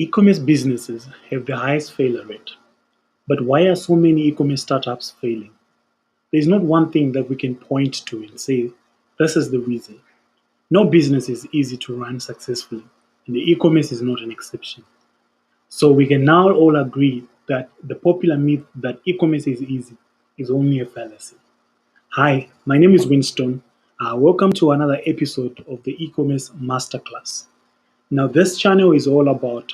E-commerce businesses have the highest failure rate, but why are so many e-commerce startups failing? There's not one thing that we can point to and say, this is the reason. No business is easy to run successfully, and the e-commerce is not an exception. So we can now all agree that the popular myth that e-commerce is easy is only a fallacy. Hi, my name is Winston. Welcome to another episode of the e-commerce masterclass. Now, this channel is all about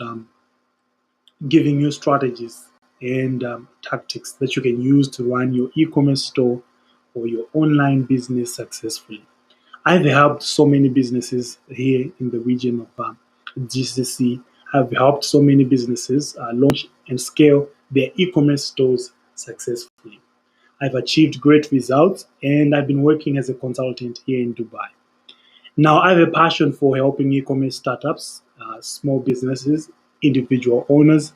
giving you strategies and tactics that you can use to run your e-commerce store or your online business successfully. I've helped so many businesses here in the region of GCC. I've helped so many businesses launch and scale their e-commerce stores successfully. I've achieved great results and I've been working as a consultant here in Dubai. Now, I have a passion for helping e-commerce startups, small businesses, individual owners,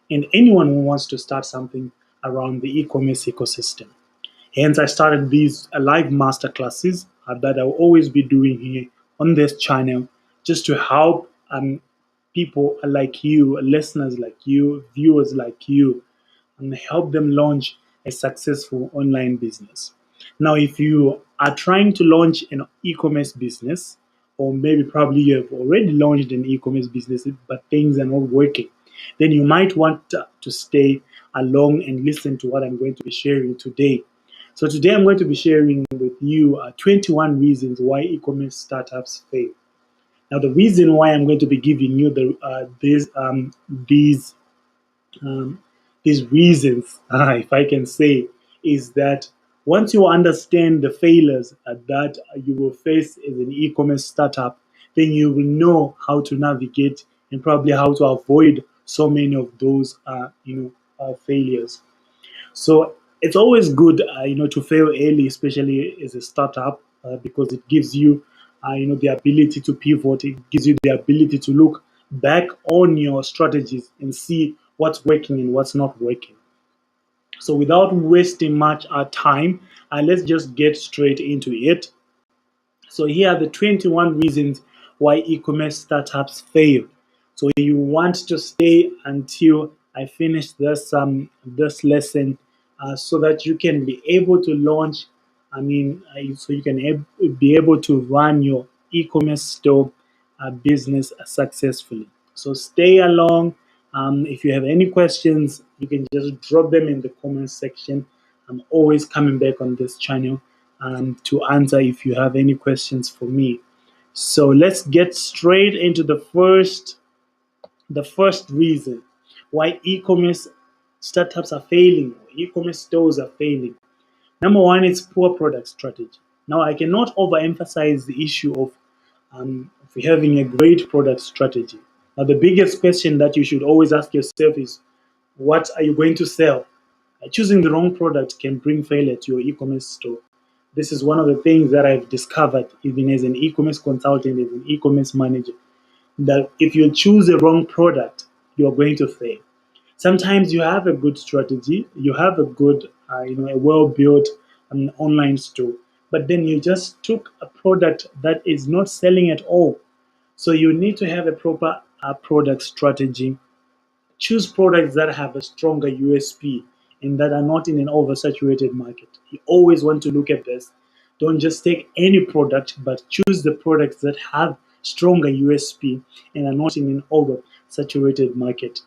and anyone who wants to start something around the e-commerce ecosystem. Hence, I started these live masterclasses that I'll always be doing here on this channel just to help people like you, listeners like you, viewers like you, and help them launch a successful online business. Now, if you are trying to launch an e-commerce business, or maybe probably you have already launched an e-commerce business, but things are not working, then you might want to stay along and listen to what I'm going to be sharing today. So today I'm going to be sharing with you 21 reasons why e-commerce startups fail. Now, the reason why I'm going to be giving you um, these reasons, if I can say, is that once you understand the failures that you will face as an e-commerce startup, then you will know how to navigate and probably how to avoid so many of those, failures. So it's always good, to fail early, especially as a startup, because it gives you, the ability to pivot. It gives you the ability to look back on your strategies and see what's working and what's not working. So without wasting much time, let's just get straight into it. So here are the 21 reasons why e-commerce startups fail. So you want to stay until I finish this lesson, so that you can be able to launch. So you can be able to run your e-commerce store business successfully. So stay along. If you have any questions, you can just drop them in the comment section. I'm always coming back on this channel to answer if you have any questions for me. So let's get straight into the first reason why e-commerce startups are failing, or e-commerce stores are failing. Number one is poor product strategy. Now, I cannot overemphasize the issue of having a great product strategy. Now, the biggest question that you should always ask yourself is, what are you going to sell? Choosing the wrong product can bring failure to your e-commerce store. This is one of the things that I've discovered even as an e-commerce consultant, as an e-commerce manager, that if you choose the wrong product, you're going to fail. Sometimes you have a good strategy, you have a good, a well-built online store, but then you just took a product that is not selling at all. So you need to have a proper product strategy. Choose products that have a stronger USP and that are not in an oversaturated market. You always want to look at this. Don't just take any product, but choose the products that have stronger USP and are not in an oversaturated market.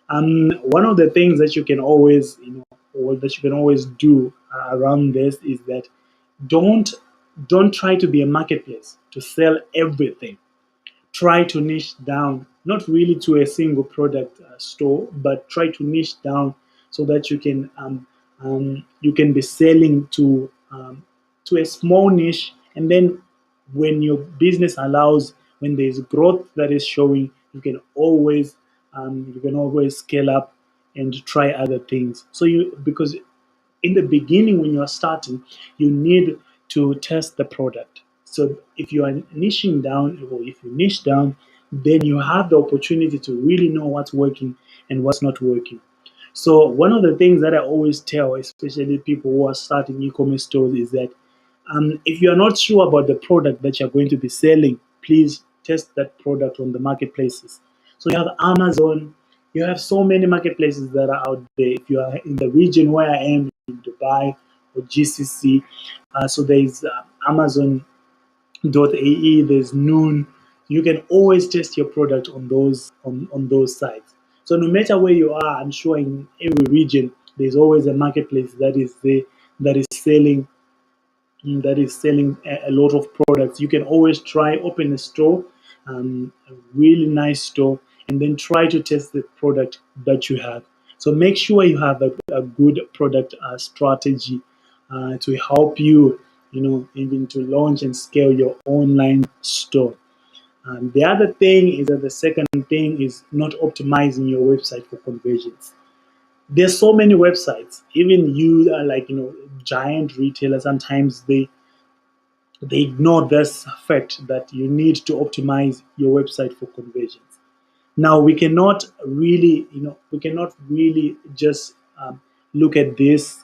One of the things that you can always, or that you can always do around this is that don't don't try to be a marketplace to sell everything. Try to niche down, not really to a single product store, but try to niche down so that you can be selling to a small niche, and then when your business allows, when there is growth that is showing, you can always scale up and try other things. So you because in the beginning when you are starting, you need to test the product. So if you are niching down, or if you niche down, then you have the opportunity to really know what's working and what's not working. So one of the things that I always tell, especially people who are starting e-commerce stores, is that if you are not sure about the product that you're going to be selling, please test that product on the marketplaces. So you have Amazon, You have so many marketplaces that are out there. If you are in the region where I am, in Dubai or GCC, so there is Amazon.ae, there's Noon. You can always test your product on those sites. So no matter where you are, I'm sure in every region there's always a marketplace that is there, that is selling a lot of products. You can always try open a store, a really nice store, and then try to test the product that you have. So make sure you have a good product strategy to help you, even to launch and scale your online store. The other thing is that the second thing is not optimizing your website for conversions. There's so many websites, even you are like, giant retailers, sometimes they ignore this fact that you need to optimize your website for conversions. Now we cannot really just look at this,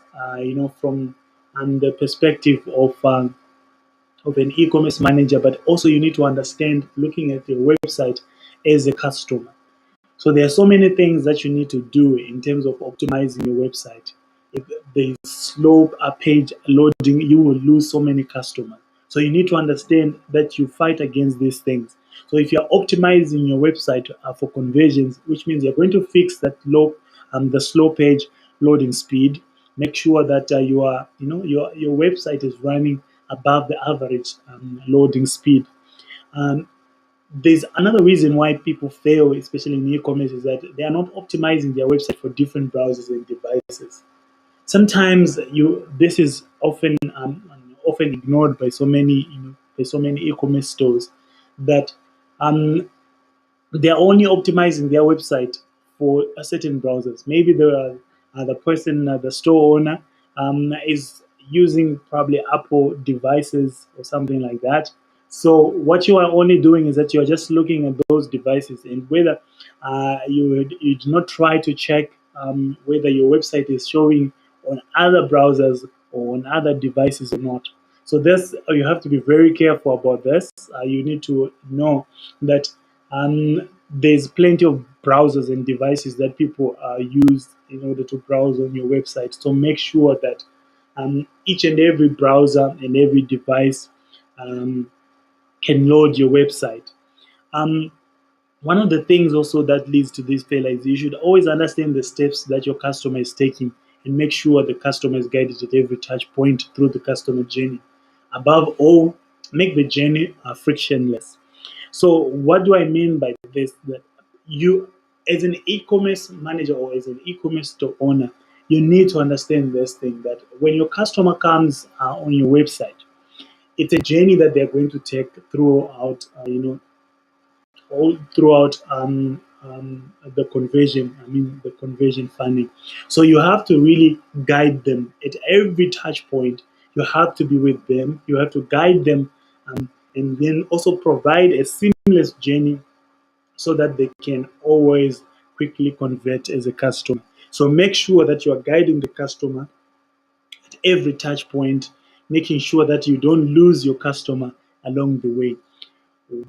from the perspective of an e-commerce manager, but also you need to understand looking at your website as a customer. So there are so many things that you need to do in terms of optimizing your website. If there is slow page loading, you will lose so many customers. So you need to understand that you fight against these things. So if you're optimizing your website for conversions, which means you're going to fix the slow page loading speed. Make sure that your website is running above the average loading speed. Um, there's another reason why people fail, especially in e-commerce, is that they are not optimizing their website for different browsers and devices. Sometimes this is often ignored by so many e-commerce stores that um, they're only optimizing their website for a certain browsers. Maybe the person, the store owner, is using probably Apple devices or something like that. So what you are only doing is that you are just looking at those devices, and whether you do not try to check whether your website is showing on other browsers or on other devices or not. So this you have to be very careful about this. You need to know that there's plenty of browsers and devices that people use in order to browse on your website. So make sure that each and every browser and every device um, can load your website. Um, One of the things also that leads to this failure is you should always understand the steps that your customer is taking and make sure the customer is guided at every touch point through the customer journey. Above all, make the journey frictionless. So, what do I mean by this? That you, as an e-commerce manager or as an e-commerce store owner, you need to understand this thing that when your customer comes on your website, it's a journey that they're going to take throughout, all throughout the conversion. I mean, the conversion funnel. So you have to really guide them at every touch point. You have to be with them. You have to guide them, and then also provide a seamless journey so that they can always quickly convert as a customer. So make sure that you are guiding the customer at every touch point, making sure that you don't lose your customer along the way.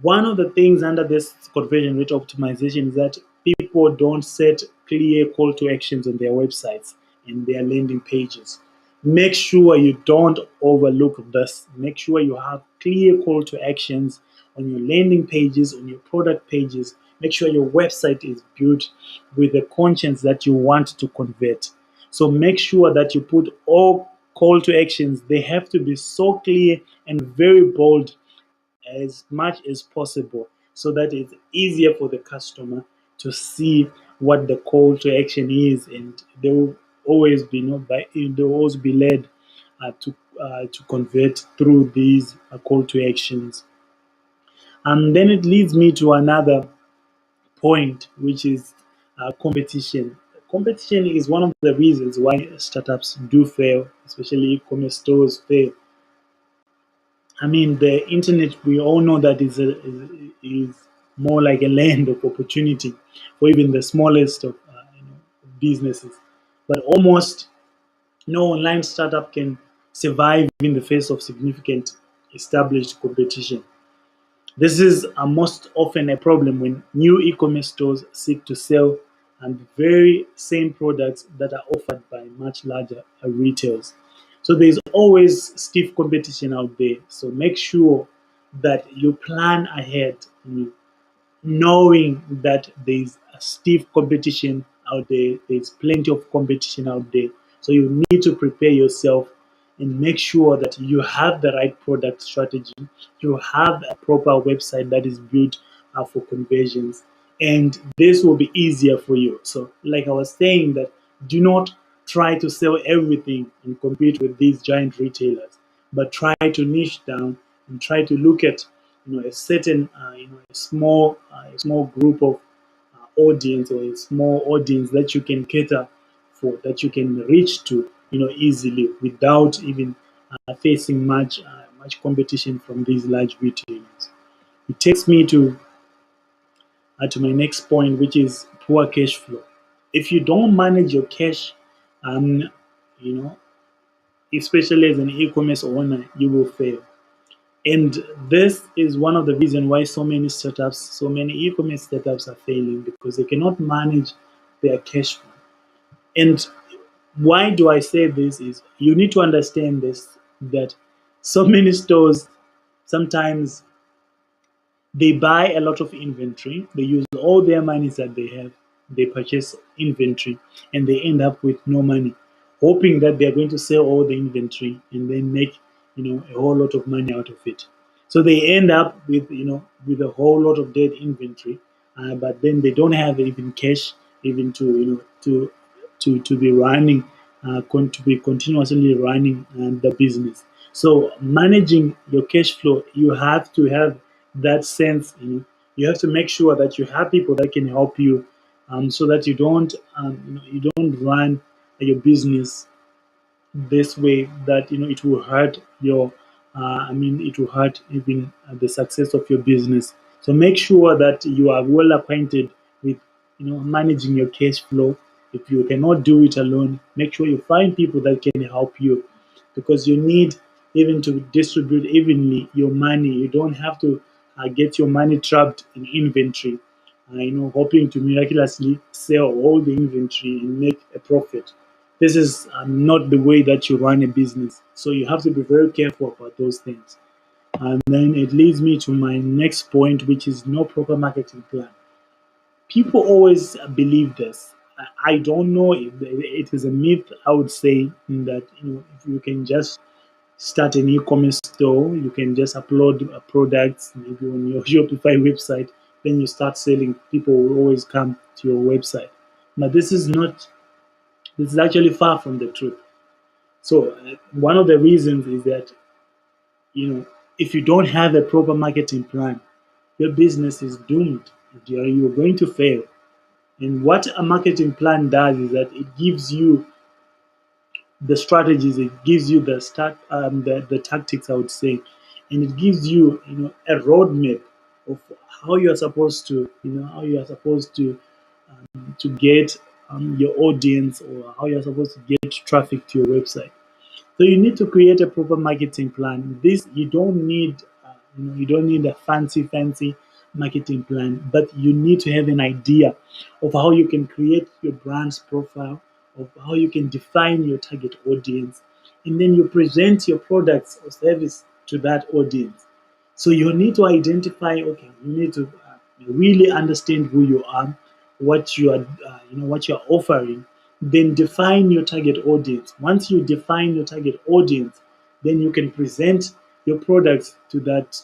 One of the things under this conversion rate optimization is that people don't set clear call to actions on their websites and their landing pages. Make sure you don't overlook this. Make sure you have clear call to actions on your landing pages, on your product pages. Make sure your website is built with the conscience that you want to convert. So make sure that you put all call to actions, they have to be so clear and very bold as much as possible so that it's easier for the customer to see what the call to action is, and they will always be they will always be led to convert through these call to actions. And then it leads me to another point, which is competition. Competition is one of the reasons why startups do fail, especially e-commerce stores fail. I mean, the internet, we all know that is more like a land of opportunity for even the smallest of businesses. But almost no online startup can survive in the face of significant established competition. This is most often a problem when new e-commerce stores seek to sell and the very same products that are offered by much larger retailers. So there's always stiff competition out there. So make sure that you plan ahead, knowing that there's a stiff competition out there, there's plenty of competition out there. So you need to prepare yourself and make sure that you have the right product strategy, you have a proper website that is built for conversions, and this will be easier for you. So, like I was saying, that do not try to sell everything and compete with these giant retailers, but try to niche down and try to look at a certain a small group of audience, or a small audience that you can cater for, that you can reach to easily without even facing much competition from these large retailers. It takes me to my next point, which is poor cash flow. If you don't manage your cash, um, you know, especially as an e-commerce owner, you will fail. And this is one of the reasons why so many startups, so many e-commerce startups are failing, because they cannot manage their cash flow. And why do I say this is you need to understand this, that so many stores sometimes they buy a lot of inventory, they use all their monies that they have, they purchase inventory, and they end up with no money, hoping that they're going to sell all the inventory and then make a whole lot of money out of it. So they end up with with a whole lot of dead inventory, but then they don't have even cash even to to be running, to be continuously running the business. So managing your cash flow, you have to have that sense. You have to make sure that you have people that can help you, so that you don't run your business this way, that it will hurt your it will hurt even the success of your business. So make sure that you are well acquainted with managing your cash flow. If you cannot do it alone, make sure you find people that can help you, because you need even to distribute evenly your money. You don't have to get your money trapped in inventory, hoping to miraculously sell all the inventory and make a profit. This is not the way that you run a business. So you have to be very careful about those things. And then it leads me to my next point, which is no proper marketing plan. People always believe this. I don't know if it is a myth. I would say that if you can just start an e-commerce store, you can just upload products maybe on your Shopify website, then you start selling. People will always come to your website. But this is not. This is actually far from the truth. So one of the reasons is that if you don't have a proper marketing plan, your business is doomed. You're going to fail. And what a marketing plan does is that it gives you the strategies, it gives you the tactics, I would say, and it gives you a roadmap of how you're supposed to to get your audience, or how you're supposed to get traffic to your website. So you need to create a proper marketing plan. This you don't need, you don't need a fancy marketing plan, but you need to have an idea of how you can create your brand's profile, of how you can define your target audience, and then you present your products or service to that audience. So you need to identify. Okay, you need to really understand who you are, what you are, what you are offering. Then define your target audience. Once you define your target audience, then you can present your products to that,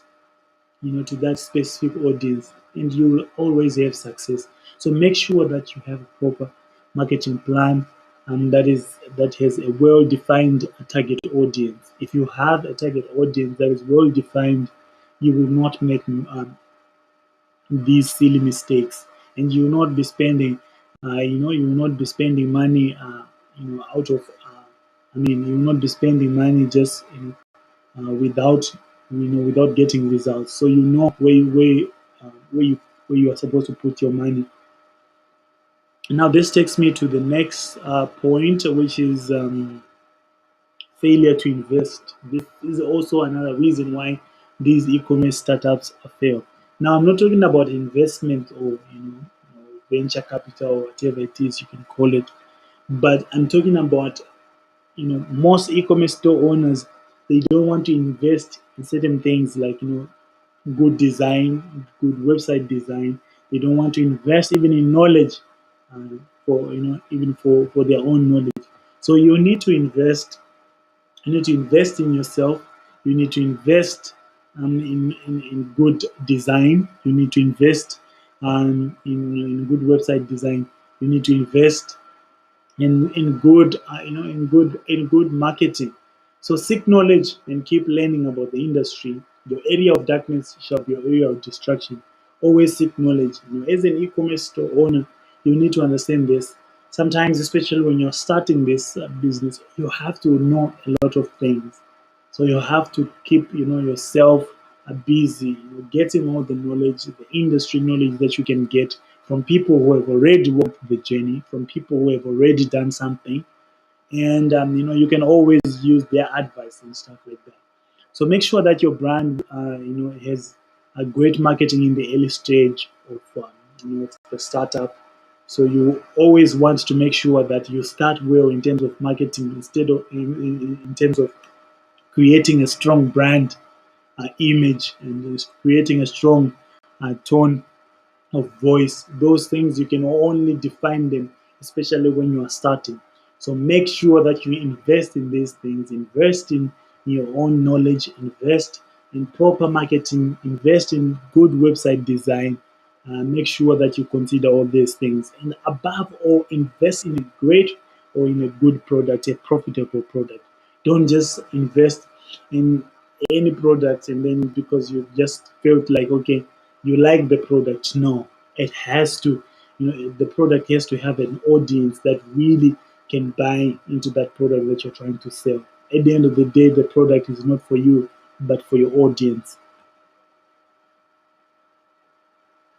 to that specific audience, and you will always have success. So make sure that you have a proper marketing plan, that has a well defined target audience. If you have a target audience that is well defined, you will not make these silly mistakes, and you will not be spending you will not be spending money out of you will not be spending money just without without getting results. So where you are supposed to put your money. Now this takes me to the next point, which is failure to invest. This is also another reason why these e-commerce startups fail. Now I'm not talking about investment, or venture capital, or whatever it is you can call it. But I'm talking about, most e-commerce store owners, they don't want to invest in certain things like, good design, good website design. They don't want to invest even in knowledge, for even for their own knowledge. So you need to invest in yourself. You need to invest, in good design. You need to invest, in good website design. You need to invest in good, in good marketing. So seek knowledge and keep learning about the industry. Your area of darkness shall be your area of distraction. Always seek knowledge. As an e-commerce store owner, you need to understand this. Sometimes, especially when you're starting this business, you have to know a lot of things. So you have to keep, yourself busy, getting all the knowledge, the industry knowledge that you can get from people who have already walked the journey, from people who have already done something, and you can always use their advice and stuff like that. So make sure that your brand, has a great marketing in the early stage of, the startup. So you always want to make sure that you start well in terms of marketing, instead of in terms of creating a strong brand image, and is creating a strong tone of voice. Those things you can only define them, especially when you are starting. So make sure that you invest in these things, invest in your own knowledge, invest in proper marketing, invest in good website design. Make sure that you consider all these things, and above all, invest in a great or in a good product, a profitable product. Don't just invest in any product and then because you just felt like, okay, you like the product. No, it has to, the product has to have an audience that really can buy into that product that you're trying to sell. At the end of the day, the product is not for you, but for your audience.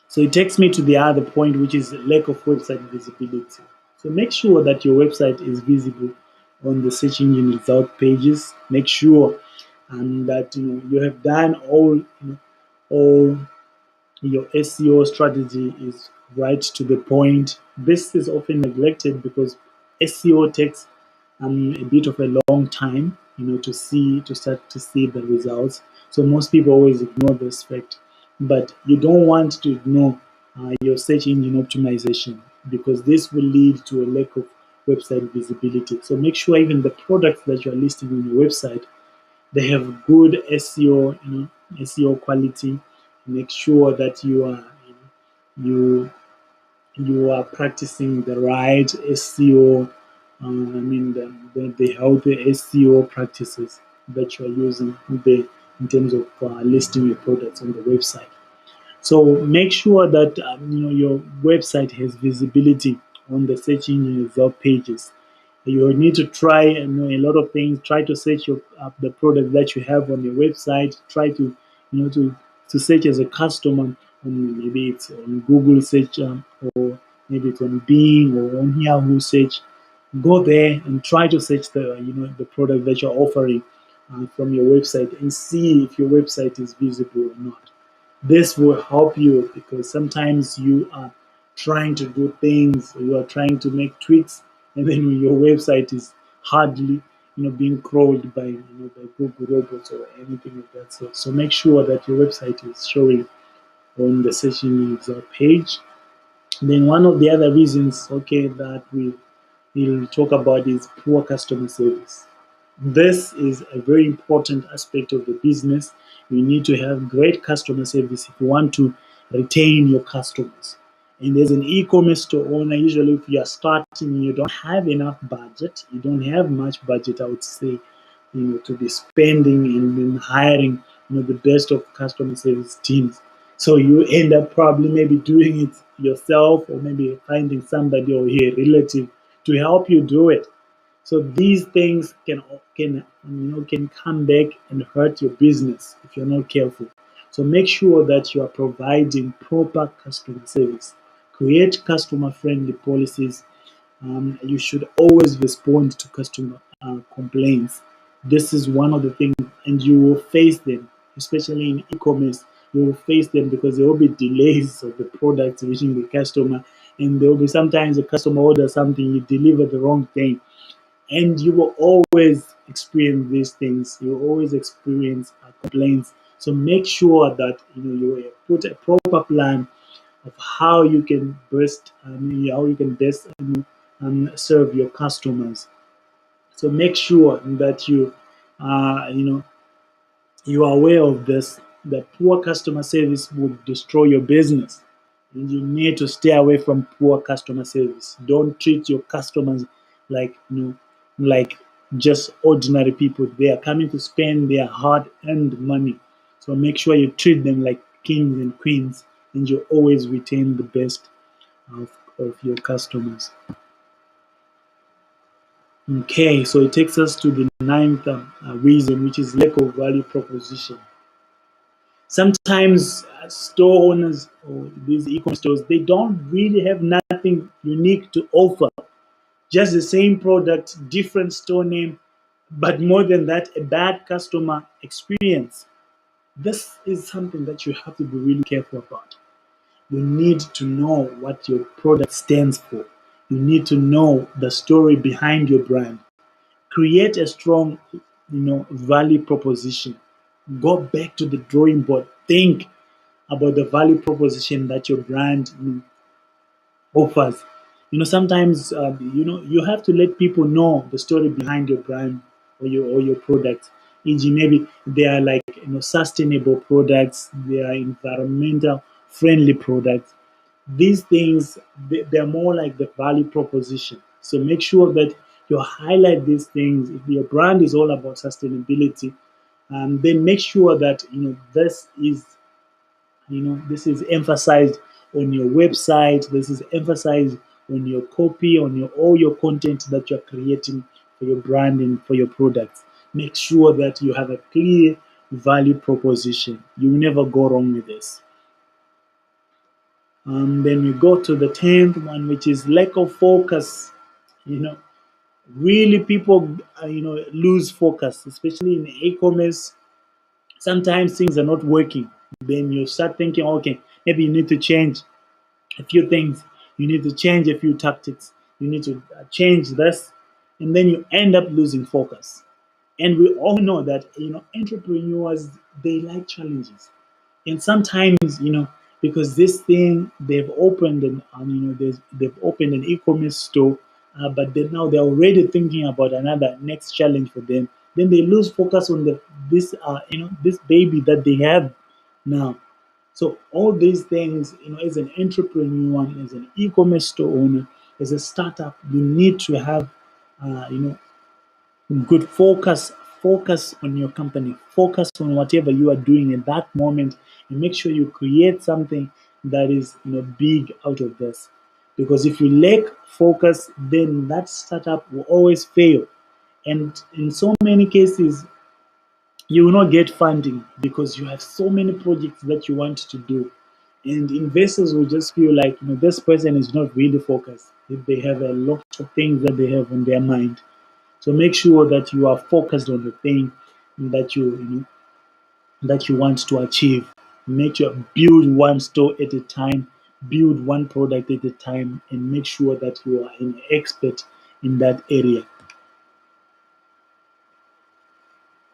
So it takes me to the other point, which is lack of website visibility. So make sure that your website is visible on the search engine result pages. Make sure that you have done all your SEO strategy is right to the point. This is often neglected because SEO takes a bit of a long time, to start to see the results. So most people always ignore this fact, but you don't want to ignore your search engine optimization, because this will lead to a lack of website visibility. So make sure even the products that you are listing on your website, they have good SEO, SEO quality. Make sure that you you are practicing the right SEO. The healthy SEO practices that you are using in terms of listing your products on the website. So make sure that your website has visibility on the search engine result pages. You need to try a lot of things. Try to search the product that you have on your website. Try to you know to search as a customer. Maybe it's on Google search, or maybe it's on Bing or on Yahoo search. Go there and try to search the product that you're offering from your website, and see if your website is visible or not. This will help you, because sometimes you are trying to do things, you are trying to make tweaks, and then your website is hardly being crawled by by Google robots or anything of that sort. So make sure that your website is showing on the search engine result page. Then one of the other reasons, okay, that we'll talk about is poor customer service. This is a very important aspect of the business. You need to have great customer service if you want to retain your customers. And as an e-commerce store owner, usually if you are starting, you don't have enough budget. You don't have much budget, I would say, to be spending and hiring, the best of customer service teams. So you end up probably maybe doing it yourself, or maybe finding somebody or a relative to help you do it. So these things can come back and hurt your business if you're not careful. So make sure that you are providing proper customer service. Create customer friendly policies. You should always respond to customer complaints. This is one of the things, and you will face them, especially in e-commerce. You will face them because there will be delays of the products reaching the customer. and there will be sometimes a customer order something, you deliver the wrong thing, and you will always experience these things. You will always experience complaints. So make sure that you put a proper plan of how you can best serve your customers. So make sure that you are aware of this, that poor customer service will destroy your business. And you need to stay away from poor customer service. Don't treat your customers like like just ordinary people. They are coming to spend their hard-earned money. So make sure you treat them like kings and queens, and you always retain the best of your customers. Okay, so it takes us to the ninth reason, which is lack of value proposition. Sometimes store owners or these e-commerce stores, they don't really have nothing unique to offer. Just the same product, different store name, but more than that, a bad customer experience. This is something that you have to be really careful about. You need to know what your product stands for. You need to know the story behind your brand. Create a strong, value proposition. Go back to the drawing board. Think about the value proposition that your brand offers. Sometimes you have to let people know the story behind your brand or your product. E.g., maybe they are like sustainable products, they are environmental friendly products. These things they're more like the value proposition. So make sure that you highlight these things. If your brand is all about sustainability, then make sure that this is emphasized on your website. This is emphasized on your copy, on all your content that you're creating for your brand and for your products. Make sure that you have a clear value proposition. You will never go wrong with this. Then we go to the 10th one, which is lack of focus. You know, really people, lose focus, especially in e-commerce. Sometimes things are not working. Then you start thinking, okay, maybe you need to change a few things. You need to change a few tactics. You need to change this, and then you end up losing focus. And we all know that entrepreneurs, they like challenges, and sometimes because this thing they've opened they've opened an e-commerce store, but then now they're already thinking about another next challenge for them. Then they lose focus on this baby that they have now. So all these things, as an entrepreneur, as an e-commerce store owner, as a startup, you need to have, good focus on your company, focus on whatever you are doing at that moment, and make sure you create something that is big out of this. Because if you lack focus, then that startup will always fail. And in so many cases, you will not get funding because you have so many projects that you want to do. And investors will just feel like this person is not really focused if they have a lot of things that they have on their mind. So make sure that you are focused on the thing that you want to achieve. Make sure build one store at a time, build one product at a time, and make sure that you are an expert in that area.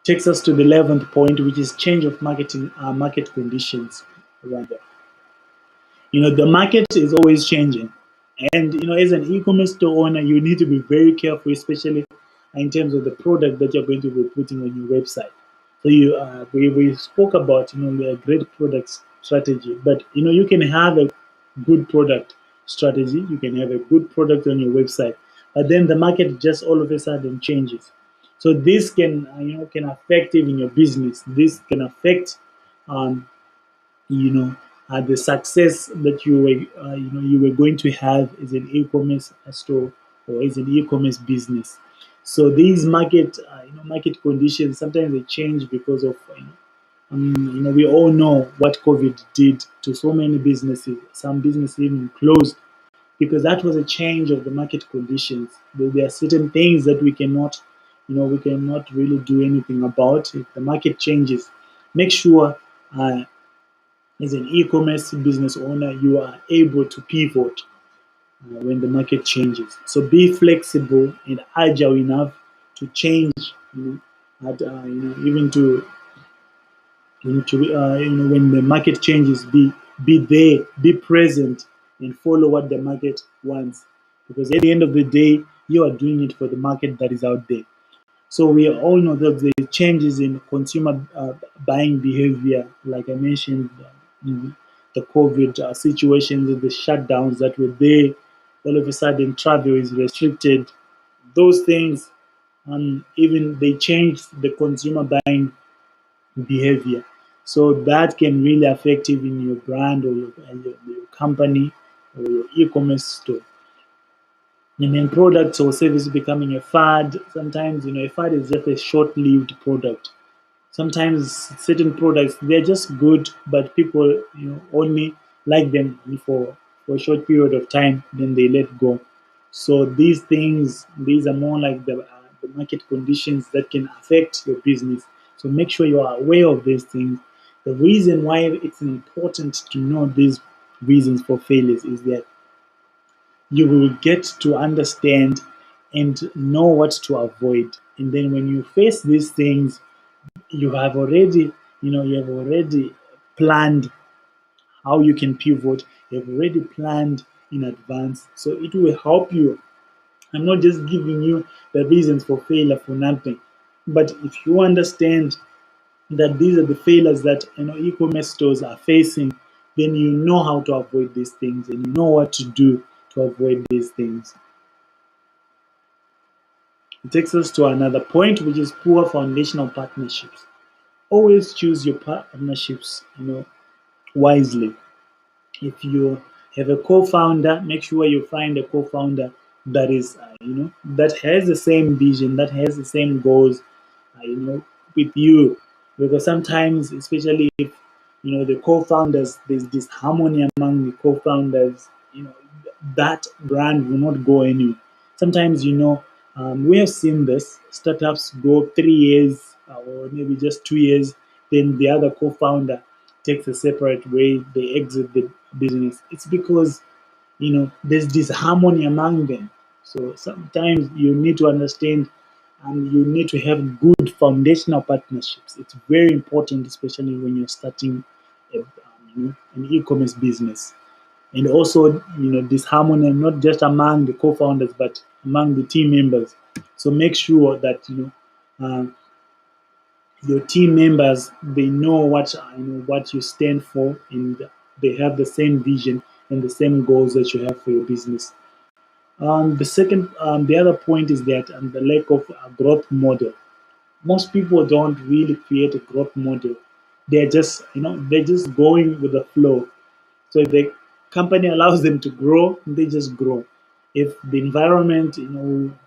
Takes us to the 11th point, which is change of market conditions. Rather, the market is always changing, and as an e-commerce store owner, you need to be very careful, especially in terms of the product that you're going to be putting on your website. So we spoke about the great product strategy, but you can have a good product strategy, you can have a good product on your website, but then the market just all of a sudden changes. So this can affect even your business. This can affect um, you know the success that you were going to have as an e-commerce store or as an e-commerce business. So these market conditions sometimes they change because of we all know what COVID did to so many businesses. Some businesses even closed because that was a change of the market conditions. There are certain things that we cannot really do anything about. If the market changes, make sure uh, as an e-commerce business owner, you are able to pivot. when the market changes. So be flexible and agile enough to change, even when the market changes, be there, be present, and follow what the market wants. Because at the end of the day, you are doing it for the market that is out there. So we all know that the changes in consumer buying behavior, like I mentioned, in the COVID situations, the shutdowns that were there, all of a sudden travel is restricted. Those things, even they changed the consumer buying behavior. So that can really affect even your brand or your company or your e-commerce store. And then products or service becoming a fad. Sometimes, a fad is just a short-lived product. Sometimes certain products they're just good, but people only like them for a short period of time, then they let go. So these are more like the market conditions that can affect your business. So make sure you are aware of these things. The reason why it's important to know these reasons for failures is that you will get to understand and know what to avoid. And then when you face these things, you have already planned how you can pivot. You have already planned in advance. So it will help you. I'm not just giving you the reasons for failure for nothing. But if you understand that these are the failures that e-commerce stores are facing, then you know how to avoid these things and you know what to do to avoid these things. It takes us to another point, which is poor foundational partnerships. Always choose your partnerships, wisely. If you have a co-founder, make sure you find a co-founder that is, that has the same vision, that has the same goals, with you. Because sometimes, especially if the co-founders, there's this harmony among the co-founders, that brand will not go anywhere. Sometimes, we have seen this startups go 3 years or maybe just 2 years, then the other co-founder takes a separate way, they exit the business. It's because there's disharmony among them. So sometimes you need to understand and you need to have good foundational partnerships. It's very important, especially when you're starting an e-commerce business. And also, disharmony not just among the co-founders but among the team members. So make sure that your team members they know what you stand for, and they have the same vision and the same goals that you have for your business. The other point is that the lack of a growth model. Most people don't really create a growth model. They're just going with the flow. So if the company allows them to grow, they just grow. If the environment,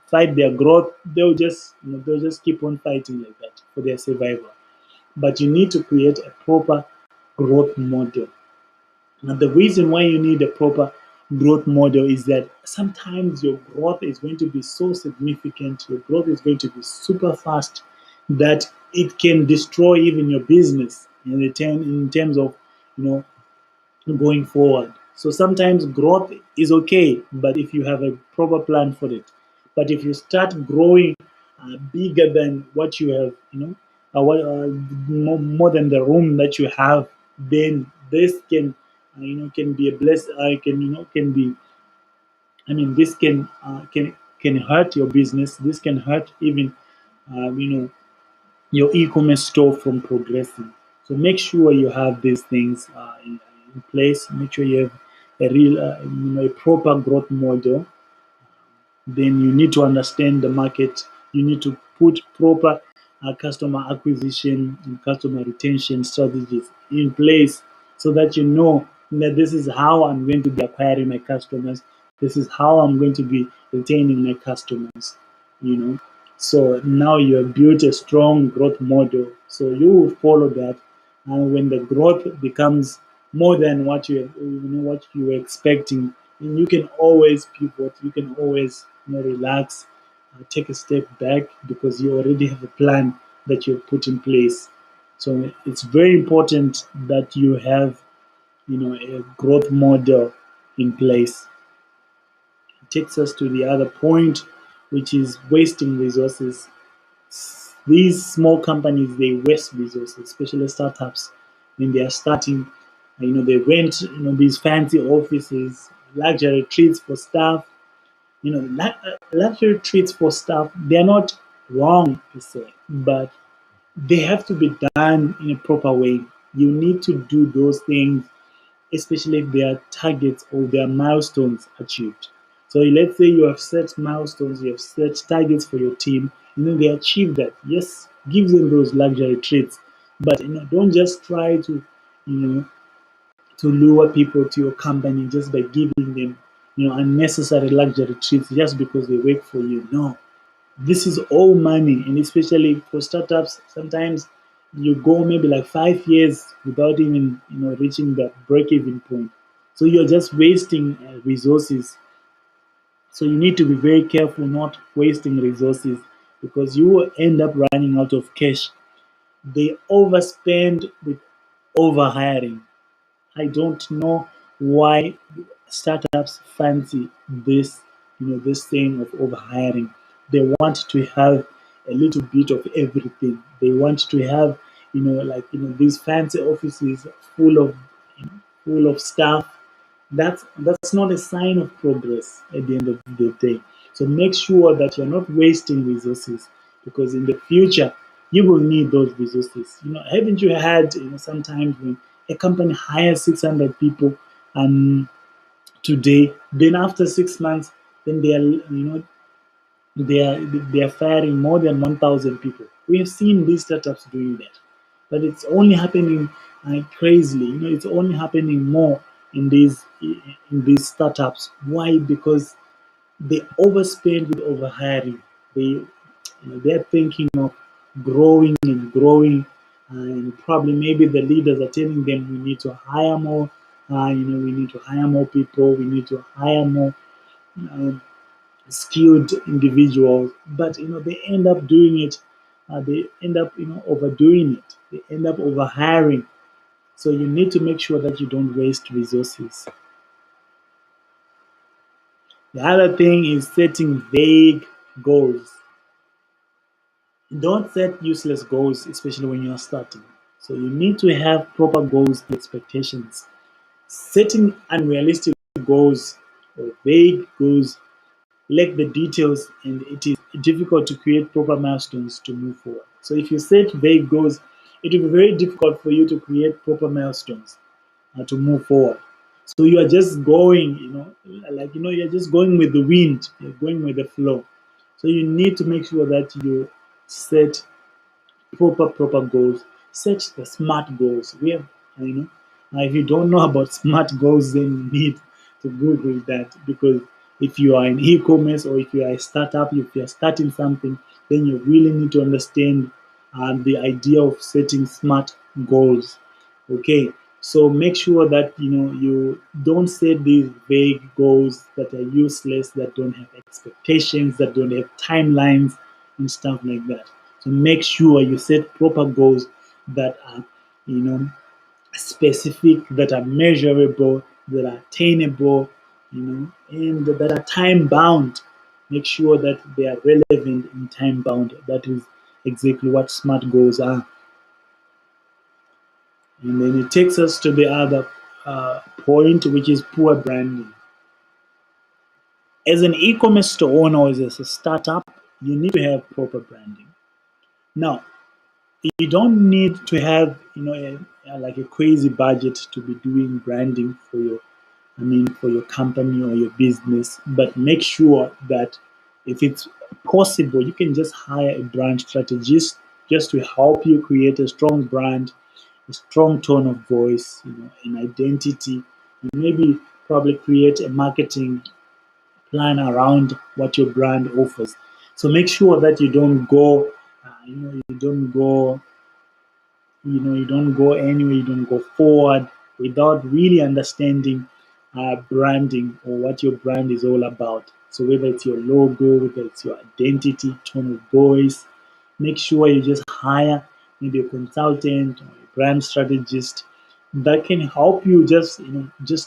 fight their growth, they'll just keep on fighting like that for their survival. But you need to create a proper growth model. And the reason why you need a proper growth model is that sometimes your growth is going to be so significant, your growth is going to be super fast that it can destroy even your business in terms of you know going forward. So sometimes growth is okay, but if you have a proper plan for it. But if you start growing bigger than what you have, more than the room that you have, then this can be a bless. Can be. I mean, this can hurt your business. This can hurt even, your e-commerce store from progressing. So make sure you have these things in place. Make sure you have a proper growth model. Then you need to understand the market. You need to put proper customer acquisition and customer retention strategies in place so that you know that this is how I'm going to be acquiring my customers. This is how I'm going to be retaining my customers. You know, so now you have built a strong growth model. So you will follow that, and when the growth becomes more than what you were expecting, and you can always pivot. You can always relax, take a step back because you already have a plan that you've put in place. So it's very important that you have a growth model in place. takes us to the other point, which is wasting resources. These small companies, they waste resources, especially startups when they are starting. They rent these fancy offices, luxury treats for staff. Luxury treats for staff, they're not wrong per se, but they have to be done in a proper way. You need to do those things, especially if there are targets or there are milestones achieved. So let's say you have set milestones, you have set targets for your team, and then they achieve that. Yes, give them those luxury treats, but don't just try to you know to lure people to your company just by giving them unnecessary luxury treats just because they work for you. No, this is all money, and especially for startups, sometimes you go maybe like 5 years without even reaching that break-even point. So you're just wasting resources. So you need to be very careful not wasting resources because you will end up running out of cash. They overspend with overhiring. I don't know why startups fancy this thing of overhiring. They want to have a little bit of everything. They want to have, these fancy offices full of, full of staff. That's not a sign of progress at the end of the day. So make sure that you're not wasting resources because in the future you will need those resources. Haven't you had sometimes when a company hires 600 people and today, then after 6 months, then they are firing more than 1,000 people. We have seen these startups doing that, but it's only happening crazily. It's only happening more in these startups. Why? Because they overspend with overhiring. They're thinking of growing and growing, and probably maybe the leaders are telling them we need to hire more. We need to hire more people. We need to hire more um, skilled individuals, but they end up doing it. They end up overdoing it. They end up overhiring. So you need to make sure that you don't waste resources. The other thing is setting vague goals. Don't set useless goals, especially when you're starting. So you need to have proper goals and expectations. Setting unrealistic goals or vague goals lack the details and it is difficult to create proper milestones to move forward. So if you set vague goals, it will be very difficult for you to create proper milestones to move forward. So you are just going, you're just going with the wind, you're going with the flow. So you need to make sure that you set proper goals. Set the smart goals. We have, if you don't know about smart goals, then you need to Google that because if you are in e-commerce or if you are a startup, if you are starting something, then you really need to understand the idea of setting smart goals. Okay, so make sure that you don't set these vague goals that are useless, that don't have expectations, that don't have timelines and stuff like that. So make sure you set proper goals that are, you know, specific, that are measurable, that are attainable, and that are time bound. Make sure that they are relevant and time bound. That is exactly what smart goals are. And then it takes us to the other point, which is poor branding. As an e-commerce store owner or as a startup, you need to have proper branding. Now, you don't need to have like a crazy budget to be doing branding for your company or your business, but make sure that if it's possible, you can just hire a brand strategist just to help you create a strong brand, a strong tone of voice, an identity, and maybe probably create a marketing plan around what your brand offers. So make sure that you don't go, you don't go anywhere, you don't go forward without really understanding branding or what your brand is all about. So whether it's your logo, whether it's your identity, tone of voice, make sure you just hire maybe a consultant or a brand strategist that can help you just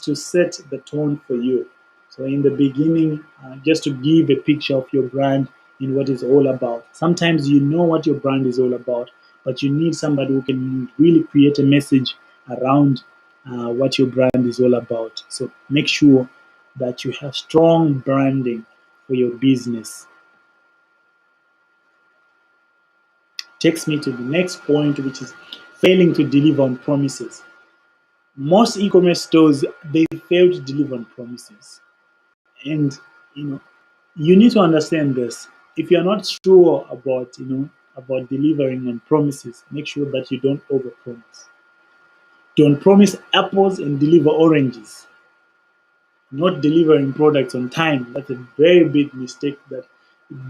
to set the tone for you. So in the beginning, just to give a picture of your brand and what it's all about. Sometimes you know what your brand is all about, but you need somebody who can really create a message around what your brand is all about. So make sure that you have strong branding for your business. Takes me to the next point, which is failing to deliver on promises. Most e-commerce stores, they fail to deliver on promises, and you know you need to understand this. If you're not sure about about delivering on promises, make sure that you don't overpromise. Don't promise apples and deliver oranges. Not delivering products on time, that's a very big mistake that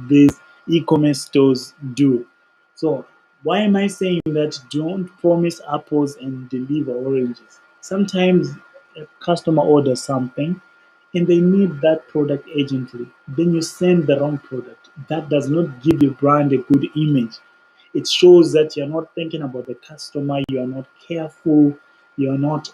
these e-commerce stores do. So why am I saying that? Don't promise apples and deliver oranges. Sometimes a customer orders something and they need that product urgently, then you send the wrong product. That does not give your brand a good image. It shows that you're not thinking about the customer, you are not careful, you're not,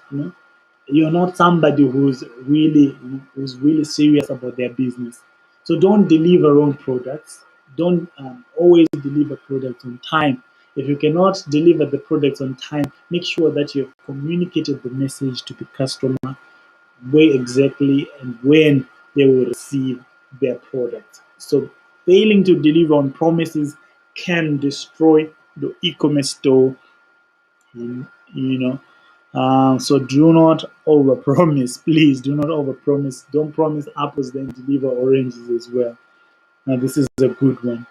you're not somebody who's really serious about their business. So don't deliver wrong products. Don't always deliver products on time. If you cannot deliver the products on time, make sure that you've communicated the message to the customer where exactly and when they will receive their product. So failing to deliver on promises can destroy the e-commerce store. And, so do not overpromise. Please do not overpromise. Don't promise apples, then deliver oranges as well. Now this is a good one,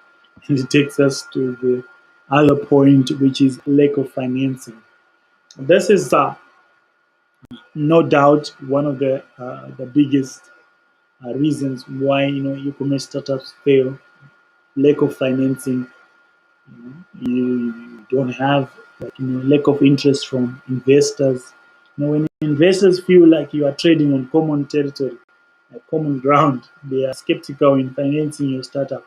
and it takes us to the other point, which is lack of financing. This is no doubt one of the biggest reasons why e-commerce startups fail. Lack of financing. You don't have, like, lack of interest from investors. When investors feel like you are trading on common territory, common ground, they are skeptical in financing your startup,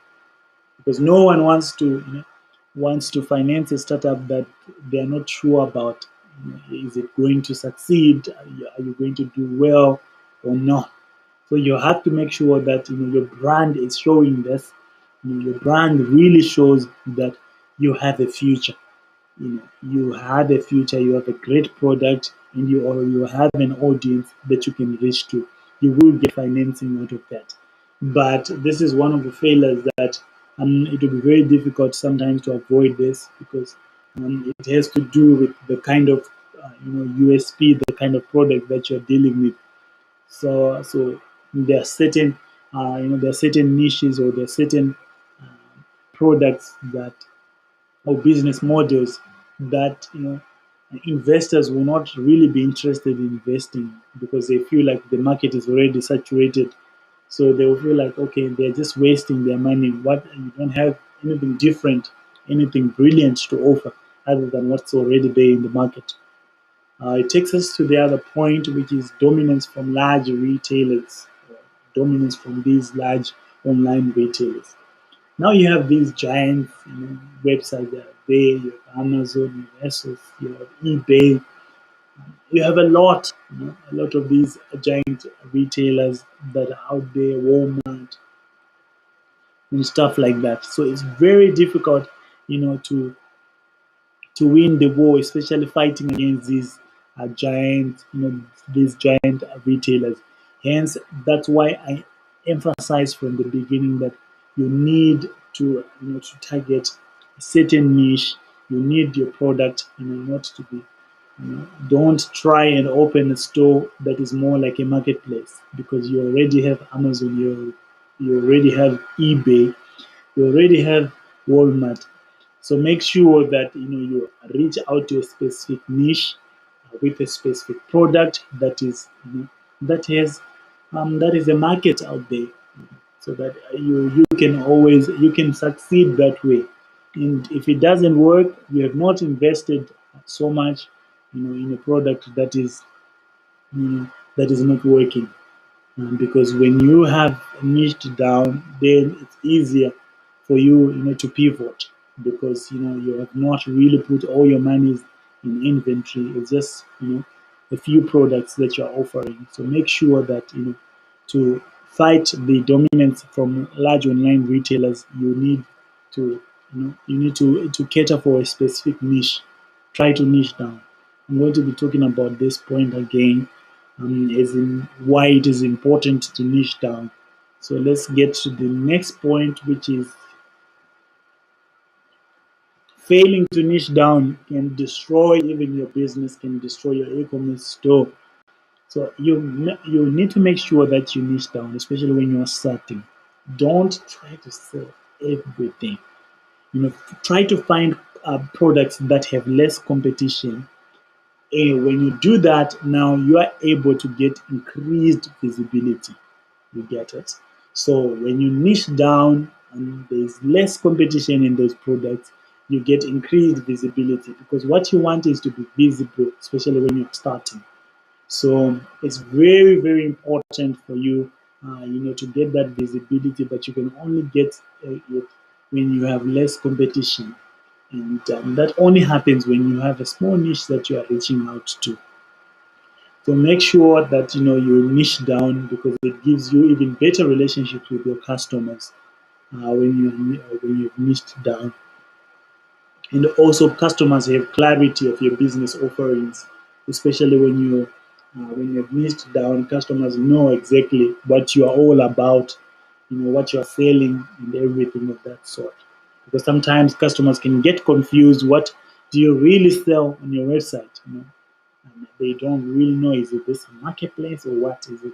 because no one wants to finance a startup that they are not sure about. Is it going to succeed? Are you going to do well or not? So you have to make sure that your brand is showing this. Your brand really shows that you have a future. You have a future. You have a great product, and you have an audience that you can reach to. You will get financing out of that. But this is one of the failures that it will be very difficult sometimes to avoid this, because it has to do with the kind of USP, the kind of product that you're dealing with. So there are certain there are certain niches, or there are certain products that, or business models that investors will not really be interested in investing, because they feel like the market is already saturated. So they will feel like, okay, they're just wasting their money. What, you don't have anything different, anything brilliant to offer other than what's already there in the market. It takes us to the other point, which is dominance from large retailers, dominance from these large online retailers. Now you have these giant websites that are there. You have Amazon, you have ASOS, you have eBay. You have a lot of these giant retailers that are out there, Walmart and stuff like that. So it's very difficult, to win the war, especially fighting against these these giant retailers. Hence, that's why I emphasize from the beginning that you need to target a certain niche. You need your product, not to be. Don't try and open a store that is more like a marketplace, because you already have Amazon, you already have eBay, you already have Walmart. So make sure that you reach out to a specific niche with a specific product that is that is a market out there, so that you can succeed that way. And if it doesn't work, you have not invested so much in a product that is not working. Because when you have niched down, then it's easier for you, to pivot, because you have not really put all your money in inventory. It's just a few products that you're offering. So make sure that to fight the dominance from large online retailers, you need to to cater for a specific niche. Try to niche down. I'm going to be talking about this point again, as in why it is important to niche down. So let's get to the next point, which is failing to niche down can destroy even your business, can destroy your e-commerce store. So you need to make sure that you niche down, especially when you are starting. Don't try to sell everything. Try to find products that have less competition. And when you do that, now you are able to get increased visibility. You get it? So when you niche down and there's less competition in those products, you get increased visibility because what you want is to be visible, especially when you're starting. So it's very, very important for you, to get that visibility, but you can only get it when you have less competition. And that only happens when you have a small niche that you are reaching out to. So make sure that you niche down because it gives you even better relationships with your customers when you've niched down. And also customers have clarity of your business offerings, especially when you've niched down. Customers know exactly what you are all about, what you are selling and everything of that sort. Because sometimes customers can get confused. What do you really sell on your website? And they don't really know, is it this marketplace or what is it?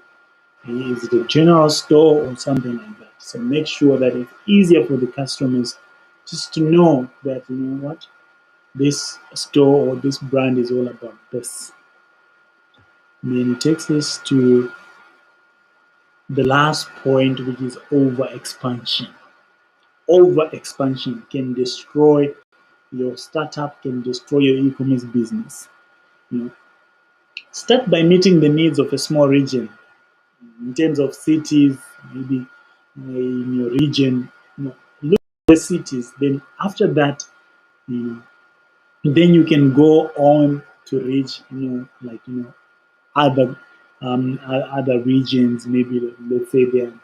Is it a general store or something like that? So make sure that it's easier for the customers just to know that what this store or this brand is all about this. And then it takes us to the last point, which is over expansion. Over expansion can destroy your startup, can destroy your e-commerce business. You know, Start by meeting the needs of a small region in terms of cities, maybe in your region. Look at the cities. Then after that, you know, then you can go on to reach, other other regions. Maybe let's say they're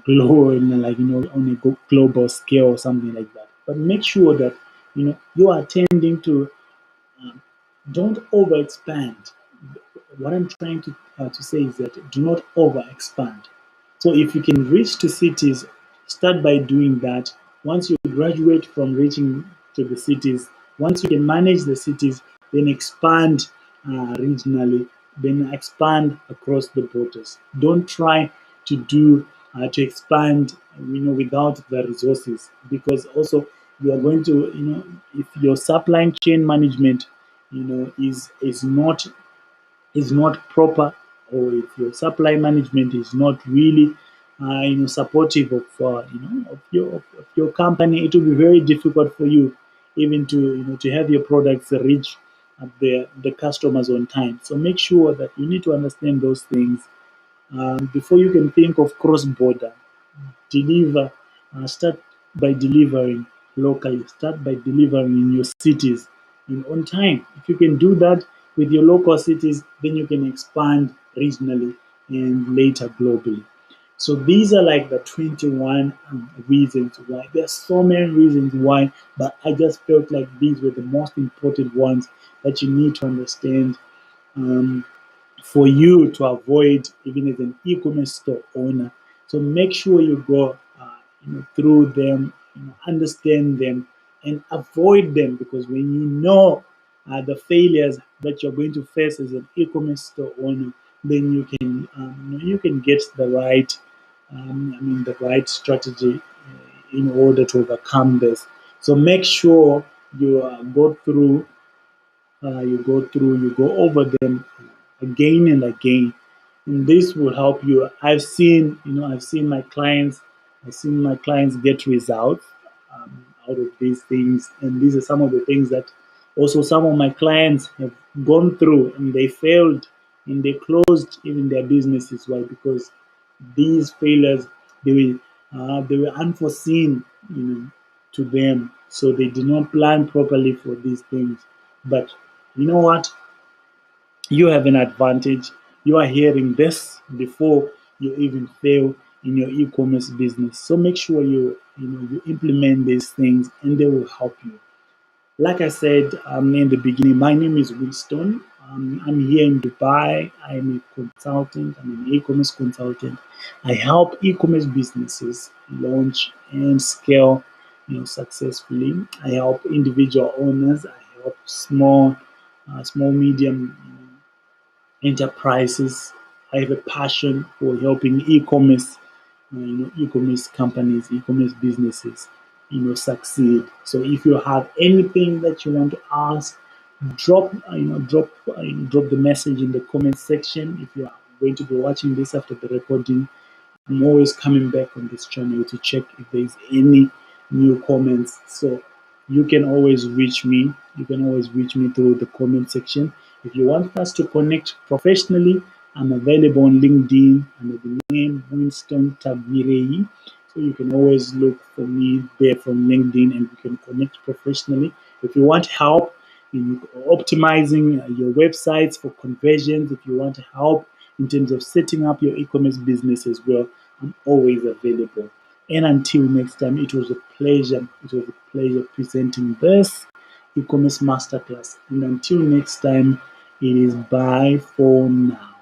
global, like on a global scale or something like that. But make sure that you are attending to. Don't over expand. What I'm trying to say is that do not over expand. So if you can reach to cities, start by doing that. Once you graduate from reaching to the cities, once you can manage the cities, then expand regionally, then expand across the borders. Don't try to expand, without the resources, because also you are going to, if your supply chain management, is not proper, or if your supply management is not really supportive of your company, it will be very difficult for you even to have your products reach the customers on time. So make sure that you need to understand those things before you can think of cross border. Deliver, start by delivering locally, start by delivering in your cities in on time. If you can do that with your local cities, then you can expand regionally and later globally. So these are like the 21 reasons why. There's so many reasons why, but I just felt like these were the most important ones that you need to understand um, for you to avoid, even as an e-commerce store owner. So make sure you go through them, understand them, and avoid them, because when you know the failures that you're going to face as an e-commerce store owner, then you can get the right strategy in order to overcome this. So make sure you you go over them again and again, and this will help you. I've seen my clients get results out of these things, and these are some of the things that also some of my clients have gone through, and they failed, and they closed even their businesses. Why? Because these failures, they were unforeseen, to them, so they did not plan properly for these things. But you know what? You have an advantage. You are hearing this before you even fail, in your e-commerce business. So make sure you implement these things, and they will help you. Like I said in the beginning, my name is Winston. I'm here in Dubai. I'm a consultant. I'm an e-commerce consultant. I help e-commerce businesses launch and scale, successfully. I help individual owners. I help small medium enterprises. I have a passion for helping e-commerce companies, e-commerce businesses, succeed. So if you have anything that you want to ask, drop the message in the comment section. If you are going to be watching this after the recording, I'm always coming back on this channel to check if there's any new comments. So you can always reach me. You can always reach me through the comment section. If you want us to connect professionally, I'm available on LinkedIn under the name Winston Tagirei. So you can always look for me there from LinkedIn, and we can connect professionally. If you want help in optimizing your websites for conversions, if you want help in terms of setting up your e-commerce business as well, I'm always available. And until next time, it was a pleasure. It was a pleasure presenting this e-commerce masterclass. And until next time, it is bye for now.